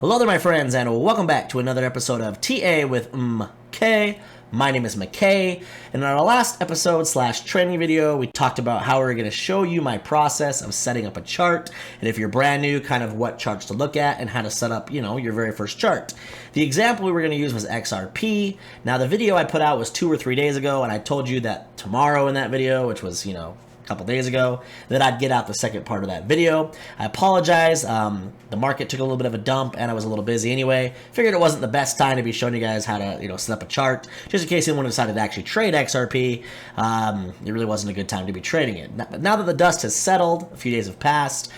Hello there, my friends, and welcome back to another episode of TA with MK. My name is MK, and in our last episode / training video, we talked about how we're going to show you my process of setting up a chart, and if you're brand new, kind of what charts to look at and how to set up, your very first chart. The example we were going to use was XRP. Now, the video I put out was 2 or 3 days ago, and I told you that tomorrow in that video, which was, a couple days ago, that I'd get out the second part of that video. I apologize. The market took a little bit of a dump and I was a little busy anyway. Figured it wasn't the best time to be showing you guys how to, set up a chart. Just in case anyone decided to actually trade XRP, it really wasn't a good time to be trading it. Now that the dust has settled, a few days have passed,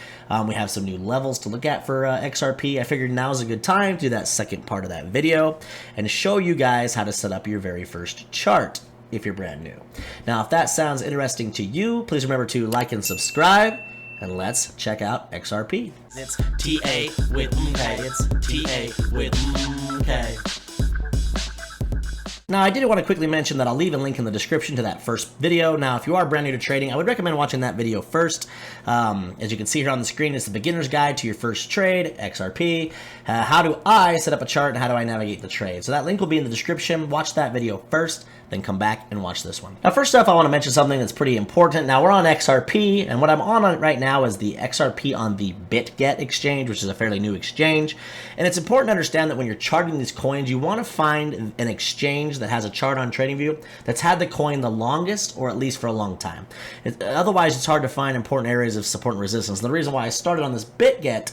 we have some new levels to look at for XRP. I figured now's a good time to do that second part of that video and show you guys how to set up your very first chart if you're brand new. Now, if that sounds interesting to you, please remember to like and subscribe, and let's check out XRP. It's TA with MK. It's TA with MK. Now, I did want to quickly mention that I'll leave a link in the description to that first video. Now, if you are brand new to trading, I would recommend watching that video first. As you can see here on the screen, it's the beginner's guide to your first trade, XRP. How do I set up a chart and how do I navigate the trade? So that link will be in the description. Watch that video first, then come back and watch this one. Now, first off, I want to mention something that's pretty important. Now, we're on XRP, and what I'm on right now is the XRP on the BitGet exchange, which is a fairly new exchange. And it's important to understand that when you're charting these coins, you want to find an exchange that has a chart on TradingView that's had the coin the longest, or at least for a long time. Otherwise, it's hard to find important areas of support and resistance. And the reason why I started on this BitGet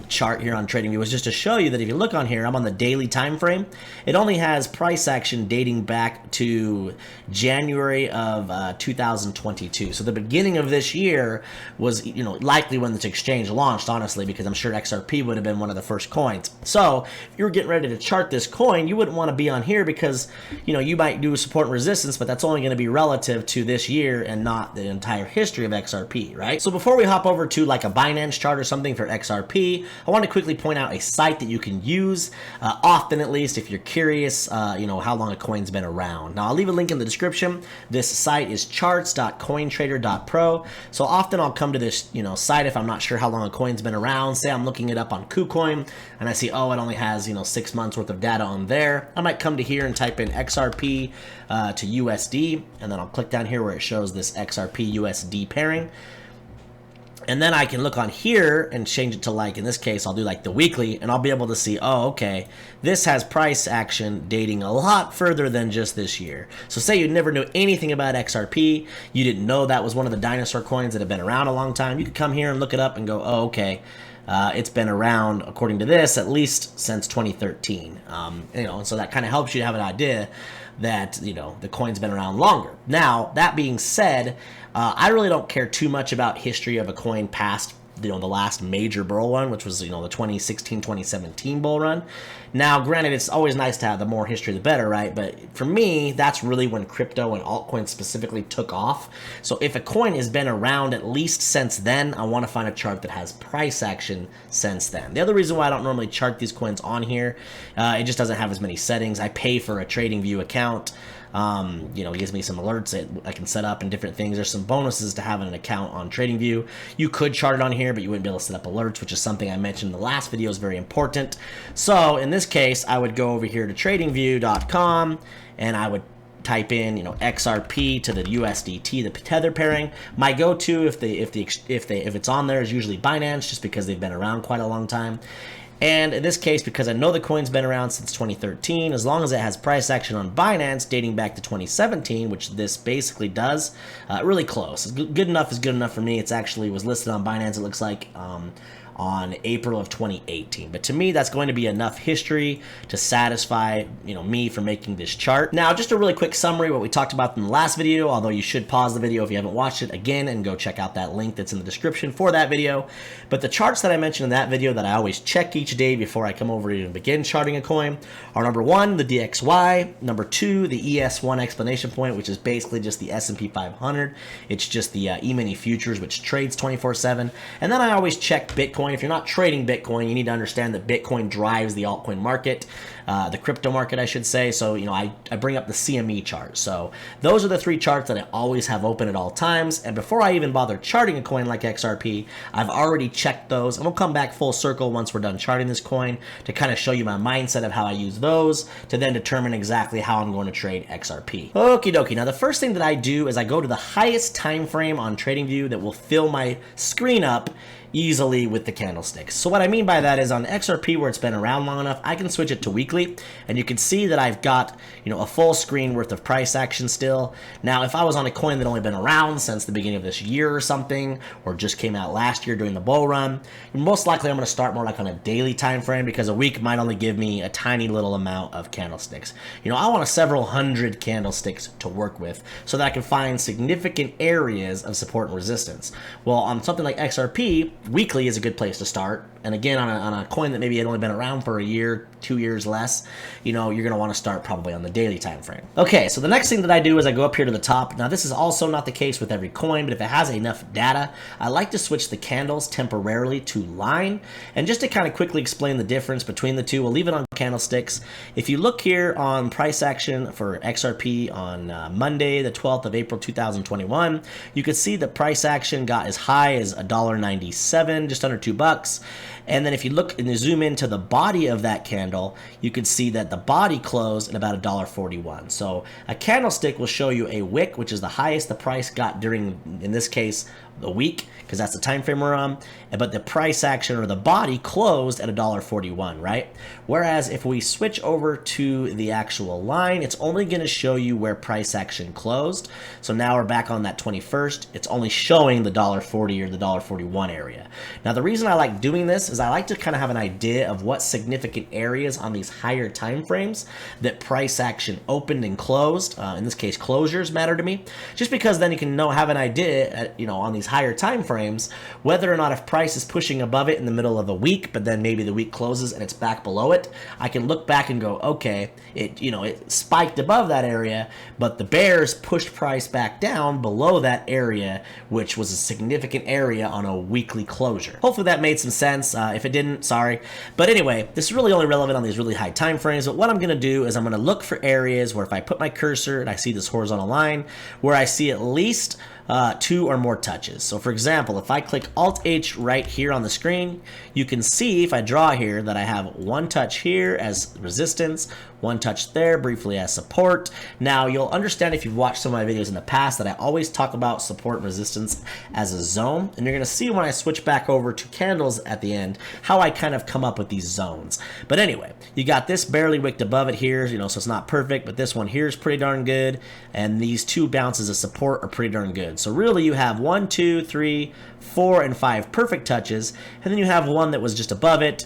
chart here on TradingView was just to show you that if you look on here, I'm on the daily time frame. It only has price action dating back to January of 2022. So the beginning of this year was, likely when this exchange launched, honestly, because I'm sure XRP would have been one of the first coins. So if you're getting ready to chart this coin, you wouldn't want to be on here because, you might do support and resistance, but that's only going to be relative to this year and not the entire history of XRP, right? So before we hop over to like a Binance chart or something for XRP, I want to quickly point out a site that you can use, often at least, if you're curious, how long a coin's been around. Now, I'll leave a link in the description. This site is Charts.cointrader.pro. So often I'll come to this, site if I'm not sure how long a coin's been around. Say I'm looking it up on KuCoin and I see, oh, it only has, 6 months worth of data on there. I might come to here and type in XRP to USD, and then I'll click down here where it shows this XRP USD pairing. And then I can look on here and change it to, like, in this case, I'll do like the weekly, and I'll be able to see, oh, okay, this has price action dating a lot further than just this year. So say you never knew anything about XRP, you didn't know that was one of the dinosaur coins that have been around a long time, you could come here and look it up and go, oh, okay, it's been around, according to this, at least since 2013. And so that kind of helps you have an idea that, the coin's been around longer. Now, that being said, I really don't care too much about history of a coin past, the last major bull run, which was, the 2016-2017 bull run. Now, granted, it's always nice to have the more history, the better, right? But for me, that's really when crypto and altcoins specifically took off. So if a coin has been around at least since then, I want to find a chart that has price action since then. The other reason why I don't normally chart these coins on here, it just doesn't have as many settings. I pay for a TradingView account. It gives me some alerts that I can set up and different things. There's some bonuses to having an account on TradingView. You could chart it on here, but you wouldn't be able to set up alerts, which is something I mentioned in the last video is very important. So in this case, I would go over here to TradingView.com and I would type in, XRP to the USDT, the tether pairing. My go-to if it's on there is usually Binance, just because they've been around quite a long time. And in this case, because I know the coin's been around since 2013, as long as it has price action on Binance dating back to 2017, which this basically does, really close. Good enough is good enough for me. It's actually was listed on Binance, it looks like, on April of 2018. But to me, that's going to be enough history to satisfy, me for making this chart. Now, just a really quick summary of what we talked about in the last video, although you should pause the video if you haven't watched it again and go check out that link that's in the description for that video. But the charts that I mentioned in that video that I always check each day before I come over to begin charting a coin are number 1, the DXY, number 2, the ES1 explanation point, which is basically just the S&P 500. It's just the E-mini futures, which trades 24/7. And then I always check Bitcoin Bitcoin. If you're not trading Bitcoin, you need to understand that Bitcoin drives the altcoin market, the crypto market, I should say. So, I bring up the CME chart. So those are the 3 charts that I always have open at all times. And before I even bother charting a coin like XRP, I've already checked those. And we'll come back full circle once we're done charting this coin to kind of show you my mindset of how I use those to then determine exactly how I'm going to trade XRP. Okie dokie. Now, the first thing that I do is I go to the highest time frame on TradingView that will fill my screen up easily with the candlesticks. So what I mean by that is on XRP, where it's been around long enough, I can switch it to weekly, and you can see that I've got, a full screen worth of price action still. Now, if I was on a coin that only been around since the beginning of this year or something, or just came out last year during the bull run, most likely I'm going to start more like on a daily time frame, because a week might only give me a tiny little amount of candlesticks. I want several hundred candlesticks to work with so that I can find significant areas of support and resistance. Well, on something like XRP, weekly is a good place to start. And again, on a coin that maybe had only been around for a year, 2 years less, you're going to want to start probably on the daily time frame. Okay, so the next thing that I do is I go up here to the top. Now, this is also not the case with every coin, but if it has enough data, I like to switch the candles temporarily to line. And just to kind of quickly explain the difference between the two, we'll leave it on candlesticks. If you look here on price action for XRP on Monday, the 12th of April, 2021, you could see the price action got as high as $1.97, just under $2. And then if you look and you zoom into the body of that candle, you can see that the body closed at about $1.41. So a candlestick will show you a wick, which is the highest the price got during, in this case, the week, because that's the time frame we're on. But the price action or the body closed at $1.41, right? Whereas if we switch over to the actual line, it's only going to show you where price action closed. So now we're back on that 21st. It's only showing the $1.40 or the $1.41 area. Now, the reason I like doing this is I like to kind of have an idea of what significant areas on these higher time frames that price action opened and closed. In this case, closures matter to me, just because then you can have an idea, on these higher time frames, whether or not if price is pushing above it in the middle of a week, but then maybe the week closes and it's back below it, I can look back and go, okay, it spiked above that area, but the bears pushed price back down below that area, which was a significant area on a weekly closure. Hopefully that made some sense. If it didn't, sorry. But anyway, this is really only relevant on these really high time frames. But what I'm going to do is I'm going to look for areas where if I put my cursor and I see this horizontal line, where I see at least 2 or more touches. So for example, if I click Alt-H right here on the screen, you can see if I draw here that I have 1 touch here as resistance, 1 touch there briefly as support. Now you'll understand if you've watched some of my videos in the past that I always talk about support and resistance as a zone, and you're going to see when I switch back over to candles at the end how I kind of come up with these zones. But anyway, you got this barely wicked above it here, so it's not perfect, but this one here is pretty darn good, and these 2 bounces of support are pretty darn good. So really you have 1, 2, 3, 4, and 5 perfect touches, and then you have one that was just above it,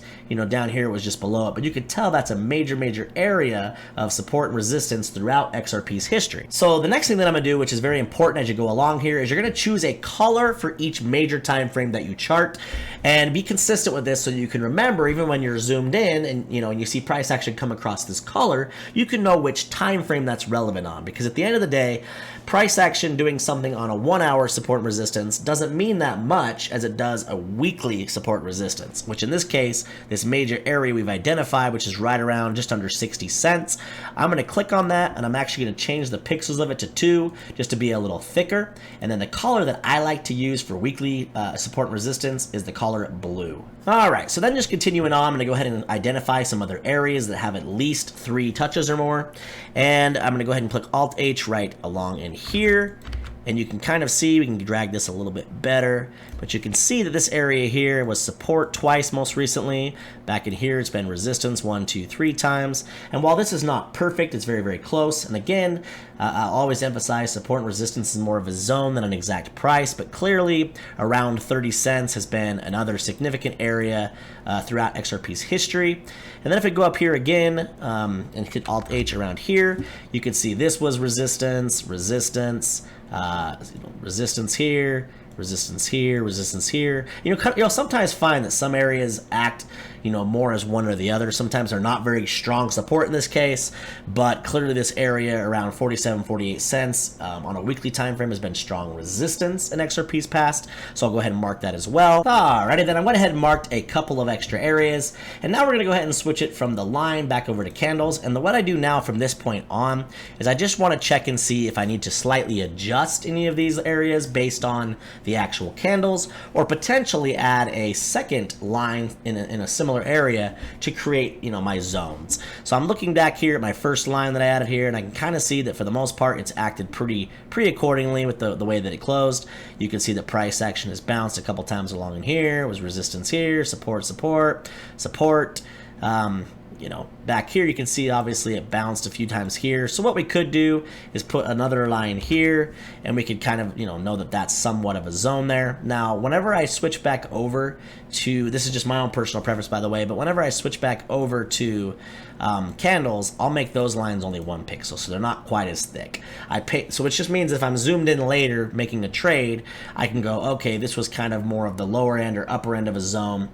down here it was just below it, but you could tell that's a major area of support and resistance throughout XRP's history. So the next thing that I'm going to do, which is very important as you go along here, is you're going to choose a color for each major time frame that you chart, and be consistent with this so you can remember, even when you're zoomed in and you see price action come across this color, you can know which time frame that's relevant on, because at the end of the day, price action doing something on a 1 hour support and resistance doesn't mean that much as it does a weekly support resistance, which in this case, this major area we've identified, which is right around just under 60 cents. I'm going to click on that, and I'm actually going to change the pixels of it to 2 just to be a little thicker. And then the color that I like to use for weekly support and resistance is the color blue. All right, so then just continuing on, I'm going to go ahead and identify some other areas that have at least 3 touches or more. And I'm going to go ahead and click Alt-H right along in here. And you can kind of see, we can drag this a little bit better, but you can see that this area here was support twice most recently. Back in here, it's been resistance 1, 2, 3 times. And while this is not perfect, it's very close. And again, I'll always emphasize support and resistance is more of a zone than an exact price, but clearly around 30 cents has been another significant area throughout XRP's history. And then if we go up here again and hit Alt-H around here, you can see this was resistance, resistance here, resistance here, resistance here. You'll sometimes find that some areas act more as one or the other. Sometimes they're not very strong support in this case, but clearly this area around 47, 48 cents on a weekly time frame has been strong resistance in XRP's past. So I'll go ahead and mark that as well. Alrighty, then I went ahead and marked a couple of extra areas, and now we're gonna go ahead and switch it from the line back over to candles. And what I do now from this point on is I just want to check and see if I need to slightly adjust any of these areas based on the actual candles, or potentially add a second line in a similar area to create, my zones. So I'm looking back here at my first line that I added here, and I can kind of see that for the most part it's acted pretty accordingly with the way that it closed. You can see that price action has bounced a couple times along in here. It was resistance here, support, back here you can see obviously it bounced a few times here. So what we could do is put another line here, and we could kind of know that that's somewhat of a zone there. Now whenever I switch back over to, this is just my own personal preference by the way, but whenever I switch back over to candles, I'll make those lines only 1 pixel, so they're not quite as thick. So which just means if I'm zoomed in later making a trade, I can go, okay, this was kind of more of the lower end or upper end of a zone,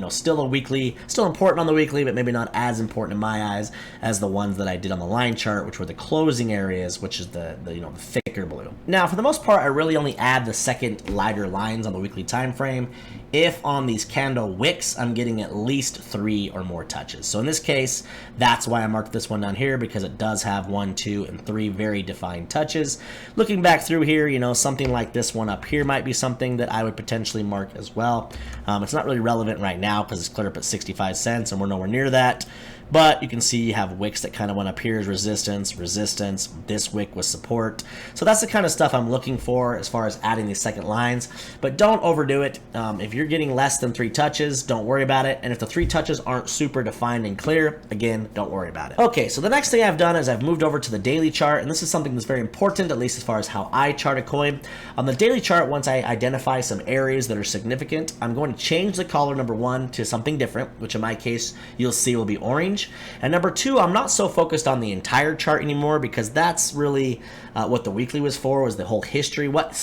still important on the weekly, but maybe not as important in my eyes as the ones that I did on the line chart, which were the closing areas, which is the thicker blue. Now for the most part, I really only add the second lighter lines on the weekly time frame if on these candle wicks I'm getting at least 3 or more touches. So in this case, that's why I marked this one down here, because it does have 1, 2, and 3 very defined touches. Looking back through here, something like this one up here might be something that I would potentially mark as well. It's not really relevant right now because it's cleared up at 65 cents and we're nowhere near that. But you can see you have wicks that kind of went up here as resistance. This wick was support. So that's the kind of stuff I'm looking for as far as adding these second lines. But don't overdo it. If you're getting less than 3 touches, don't worry about it. And if the 3 touches aren't super defined and clear, again, don't worry about it. Okay, so the next thing I've done is I've moved over to the daily chart, and this is something that's very important, at least as far as how I chart a coin. On the daily chart, once I identify some areas that are significant, I'm going to change the color number 1 to something different, which in my case you'll see will be orange. And number 2, I'm not so focused on the entire chart anymore, because that's really what the weekly was for, was the whole history, what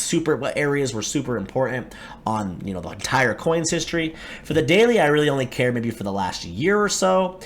areas were super important on the entire coin's history. For the daily, I really only care maybe for the last year or so,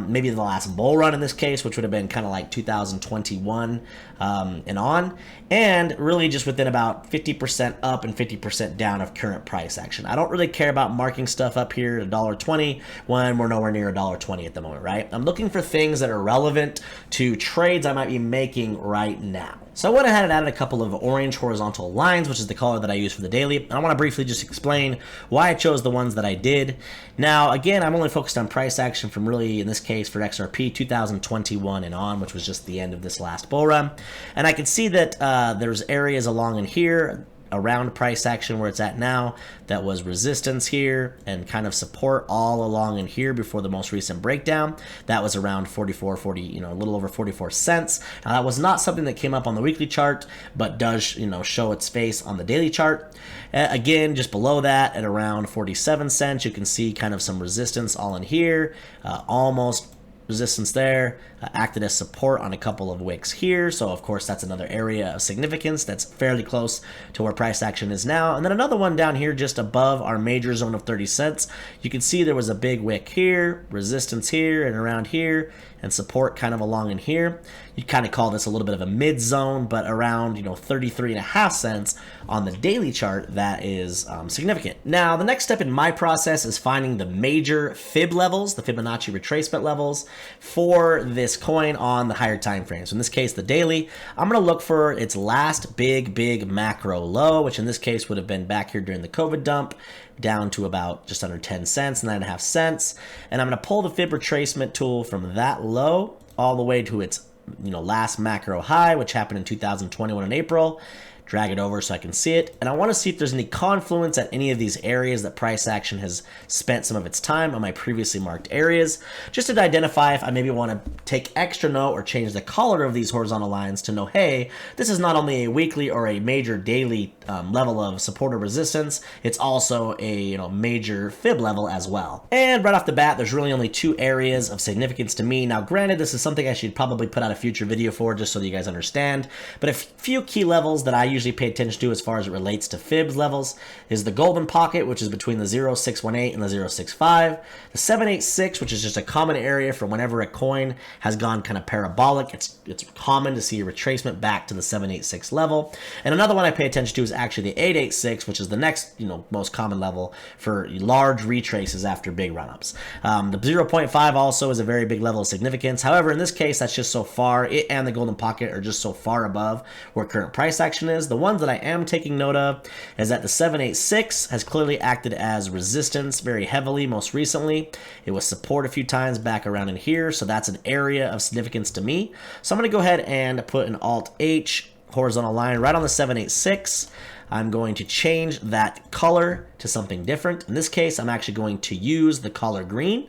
maybe the last bull run in this case, which would have been kind of like 2021 and on, and really just within about 50% up and 50% down of current price action. I don't really care about marking stuff up here at $1.20 when we're nowhere near $1.20 at the moment, right? I'm looking for things that are relevant to trades I might be making right now. So I went ahead and added a couple of orange horizontal lines, which is the color that I use for the daily. And I want to briefly just explain why I chose the ones that I did. Now, again, I'm only focused on price action from really, in this case for XRP, 2021 and on, which was just the end of this last bull run. And I can see that there's areas along in here around price action where it's at now that was resistance here and kind of support all along in here before the most recent breakdown. That was around 44, a little over 44 cents. Now that was not something that came up on the weekly chart, but does show its face on the daily chart. Again, just below that at around 47 cents, you can see kind of some resistance all in here, almost resistance there, acted as support on a couple of wicks here. So of course that's another area of significance that's fairly close to where price action is now. And then another one down here just above our major zone of 30 cents. You can see there was a big wick here, resistance here and around here, and support kind of along in here. You kind of call this a little bit of a mid zone, but around 33.5 cents on the daily chart, that is significant. Now the next step in my process is finding the major fib levels, the Fibonacci retracement levels for this coin on the higher time frames. So in this case, the daily, I'm going to look for its last big macro low, which in this case would have been back here during the COVID dump, down to about just under 10 cents, 9.5 cents. And I'm going to pull the fib retracement tool from that low all the way to its last macro high, which happened in 2021 in April. Drag it over so I can see it. And I want to see if there's any confluence at any of these areas that price action has spent some of its time on my previously marked areas, just to identify if I maybe want to take extra note or change the color of these horizontal lines to know, hey, this is not only a weekly or a major daily level of support or resistance, it's also a major fib level as well. And right off the bat, there's really only 2 areas of significance to me. Now granted, this is something I should probably put out a future video for just so that you guys understand, but a few key levels that I usually pay attention to as far as it relates to fibs levels is the golden pocket, which is between the 0.618 and the 0.65. The 786, which is just a common area for whenever a coin has gone kind of parabolic. It's common to see a retracement back to the 786 level. And another one I pay attention to is actually the 886, which is the next most common level for large retraces after big run-ups. The 0.5 also is a very big level of significance. However, in this case, that's just so far. It and the golden pocket are just so far above where current price action is. The ones that I am taking note of is that the 786 has clearly acted as resistance very heavily most recently. It was support a few times back around in here, so that's an area of significance to me. So I'm going to go ahead and put an Alt-H horizontal line right on the 786. I'm going to change that color to something different. In this case, I'm actually going to use the color green,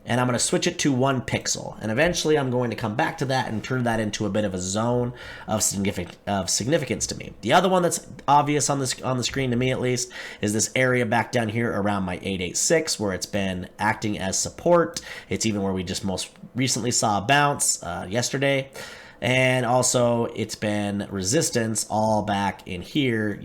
and I'm going to switch it to 1 pixel. And eventually I'm going to come back to that and turn that into a bit of a zone of significance to me. The other one that's obvious on the screen to me at least is this area back down here around my 886 where it's been acting as support. It's even where we just most recently saw a bounce yesterday. And also it's been resistance all back in here,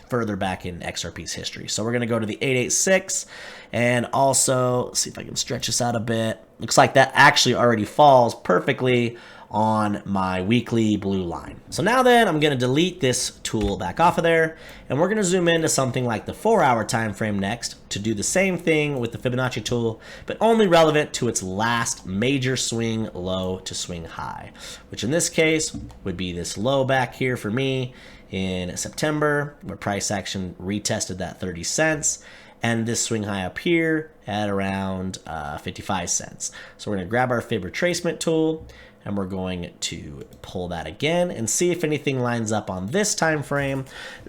further back in XRP's history. So we're going to go to the 886 and also see if I can stretch this out a bit. Looks like that actually already falls perfectly on my weekly blue line. So now then I'm going to delete this tool back off of there, and we're going to zoom into something like the 4-hour time frame next to do the same thing with the Fibonacci tool, but only relevant to its last major swing low to swing high, which in this case would be this low back here for me in September, where price action retested that 30 cents, and this swing high up here at around 55 cents. So we're going to grab our fib retracement tool, and we're going to pull that again and see if anything lines up on this time frame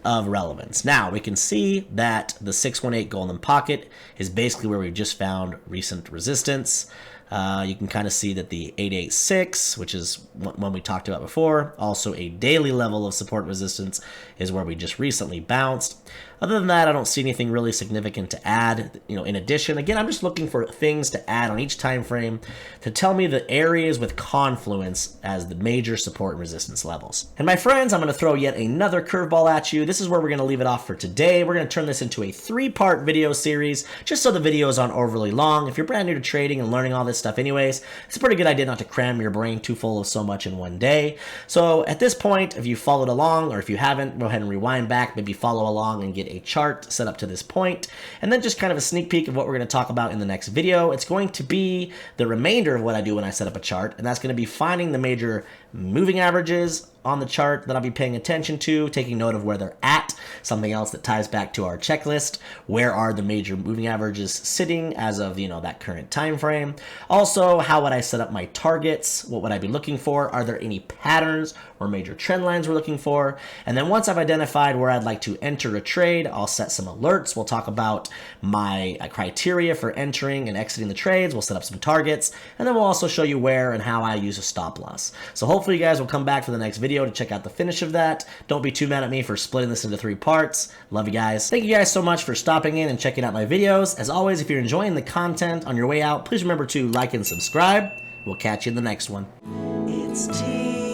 of relevance. Now we can see that the 618 golden pocket is basically where we've just found recent resistance. You can kind of see that the 886, which is one we talked about before, also a daily level of support resistance, is where we just recently bounced. Other than that, I don't see anything really significant to add. In addition, again, I'm just looking for things to add on each time frame to tell me the areas with confluence as the major support and resistance levels. And my friends, I'm going to throw yet another curveball at you. This is where we're going to leave it off for today. We're going to turn this into a 3-part video series, just so the videos aren't overly long. If you're brand new to trading and learning all this stuff anyways, it's a pretty good idea not to cram your brain too full of so much in one day. So at this point, if you followed along, or if you haven't, go ahead and rewind back, maybe follow along and get a chart set up to this point, and then just kind of a sneak peek of what we're going to talk about in the next video. It's going to be the remainder of what I do when I set up a chart, and that's going to be finding the major moving averages on the chart that I'll be paying attention to, taking note of where they're at. Something else that ties back to our checklist: where are the major moving averages sitting as of that current time frame? Also, how would I set up my targets? What would I be looking for? Are there any patterns or major trend lines we're looking for? And then once I've identified where I'd like to enter a trade, I'll set some alerts. We'll talk about my criteria for entering and exiting the trades. We'll set up some targets, and then we'll also show you where and how I use a stop loss. So hopefully you guys will come back for the next video to check out the finish of that. Don't be too mad at me for splitting this into 3 parts. Love you guys. Thank you guys so much for stopping in and checking out my videos. As always, if you're enjoying the content on your way out, please remember to like and subscribe. We'll catch you in the next one. It's TIMECODES.